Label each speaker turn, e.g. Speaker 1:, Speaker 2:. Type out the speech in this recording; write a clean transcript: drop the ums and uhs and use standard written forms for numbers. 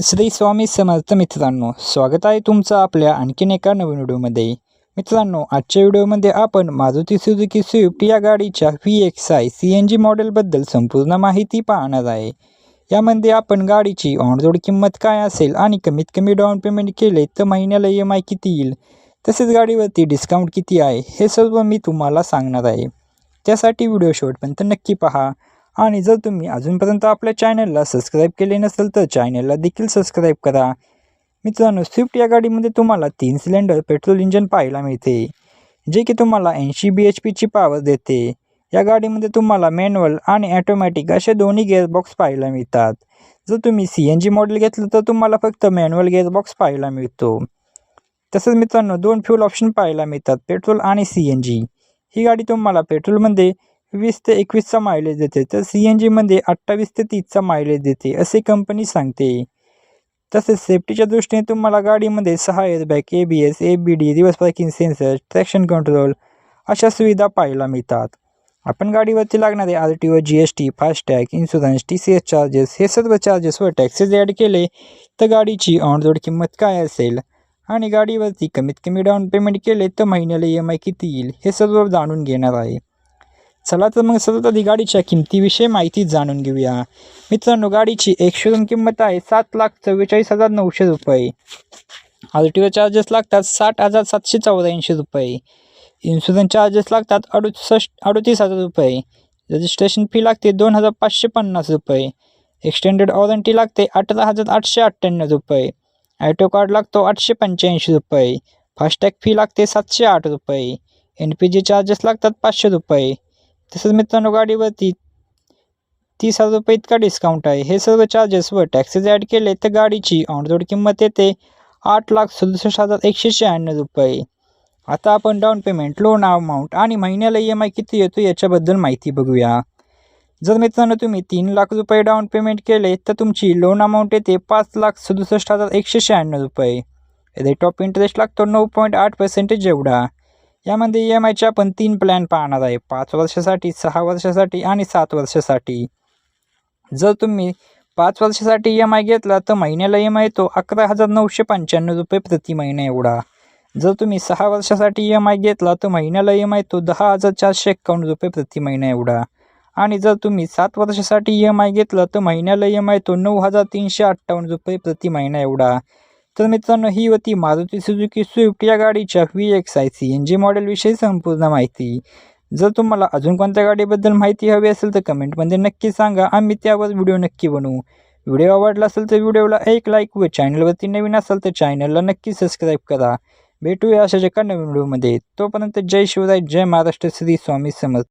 Speaker 1: श्री स्वामी समर्थ मित्रांनो, स्वागत आहे तुमचं आपल्या आणखीन एका नवीन व्हिडिओमध्ये। मित्रांनो, आजच्या व्हिडिओमध्ये आपण मारुती सुझुकी स्विफ्ट या गाडीच्या VXI CNG मॉडेलबद्दल संपूर्ण माहिती पाहणार आहे। यामध्ये आपण गाडीची ऑन रोड किंमत काय असेल आणि कमीत कमी डाऊन पेमेंट केले तर महिन्याला EMI किती येईल, तसेच गाडीवरती डिस्काउंट किती आहे हे सर्व मी तुम्हाला सांगणार आहे। त्यासाठी व्हिडिओ शेवटपर्यंत नक्की पहा आणि जर तुम्ही अजूनपर्यंत आपल्या चॅनलला सबस्क्राईब केले नसेल तर चॅनलला देखील सबस्क्राईब करा। मित्रांनो, स्विफ्ट या गाडीमध्ये तुम्हाला 3 सिलेंडर पेट्रोल इंजिन पाहायला मिळते, जे की तुम्हाला 80 bhp पॉवर देते। या गाडीमध्ये तुम्हाला मॅन्युअल आणि ऑटोमॅटिक असे दोन्ही गिअरबॉक्स पाहायला मिळतात। जर तुम्ही CNG मॉडेल घेतलं तर तुम्हाला फक्त मॅन्युअल गिअरबॉक्स पाहायला मिळतो। तसंच मित्रांनो, 2 फ्यूल ऑप्शन पाहायला मिळतात, पेट्रोल आणि CNG। ही गाडी तुम्हाला पेट्रोलमध्ये 20 ते 21चा मायलेज देते, तर CNGमध्ये 28 ते 30चा मायलेज देते असे कंपनी सांगते। तसेच सेफ्टीच्या दृष्टीने तुम्हाला गाडीमध्ये 6 airbag, ABS, ABD, reverse parking sensor, traction control अशा सुविधा पाहायला मिळतात। आपण गाडीवरती लागणारे RTO, GST, FASTag, insurance, TCS charges हे सर्व चार्जेस व टॅक्सेस ॲड केले तर गाडीची ऑन रोड किंमत काय असेल आणि गाडीवरती कमीत कमी डाऊन पेमेंट केले तर महिन्याला EMI किती येईल हे सर्व जाणून घेणार आहे। चला तर मग सर्वात आधी गाडीच्या किमतीविषयी माहिती जाणून घेऊया। मित्रांनो, गाडीची एक शोरूम किंमत आहे 7,44,900 रुपये। RTO चार्जेस लागतात 60,784 रुपये। इन्शुरन्स चार्जेस लागतात 38,000 रुपये। रजिस्ट्रेशन फी लागते 2,550 रुपये। एक्सटेंडेड वॉरंटी लागते 18,898 रुपये। ॲटो कार्ड लागतो 885 रुपये। फास्टॅग फी लागते 708 रुपये। NPG चार्जेस लागतात 500 रुपये। तसंच मित्रांनो, गाडीवरती 30,000 रुपये इतका डिस्काउंट आहे। हे सर्व चार्जेस व टॅक्सेस ॲड केले तर गाडीची ऑन रोड किंमत येते 8,67,196 रुपये। आता आपण डाऊन पेमेंट, लोन अमाऊंट आणि महिन्याला EMI किती येतो याच्याबद्दल माहिती बघूया। जर मित्रांनो तुम्ही 3 लाख रुपये डाऊन पेमेंट केले तर तुमची लोन अमाऊंट येते 5,67,196 रुपये। रेट ऑफ इंटरेस्ट लागतो 9.8% एवढा। यामध्ये EMIचे आपण 3 प्लॅन पाहणार आहे, 5 वर्षासाठी, 6 वर्षासाठी आणि 7 वर्षासाठी। जर तुम्ही 5 वर्षासाठी EMI घेतला तर महिन्याला EMI येतो 11,995 रुपये प्रति महिना एवढा। जर तुम्ही 6 वर्षासाठी EMI घेतला तर महिन्याला EMI येतो 10,451 रुपये प्रति महिना एवढा। आणि जर तुम्ही 7 वर्षासाठी EMI घेतला तर महिन्याला EMI येतो 9,358 रुपये प्रति महिना एवढा। तर मित्रांनो, ही होती मारुती सुझुकी स्विफ्ट या गाडीच्या VXI CNG मॉडेलविषयी संपूर्ण माहिती। जर तुम्हाला अजून कोणत्या गाडीबद्दल माहिती हवी असेल तर कमेंटमध्ये नक्की सांगा, आम्ही त्यावर व्हिडिओ नक्की बनवू। व्हिडिओ आवडला असेल तर व्हिडिओला एक लाईक व चॅनलवरती नवीन असाल तर चॅनलला नक्की सबस्क्राईब करा। भेटूया अशाच एका नवीन व्हिडिओमध्ये। तोपर्यंत जय शिवराय, जय महाराष्ट्र, श्री स्वामी समर्थ।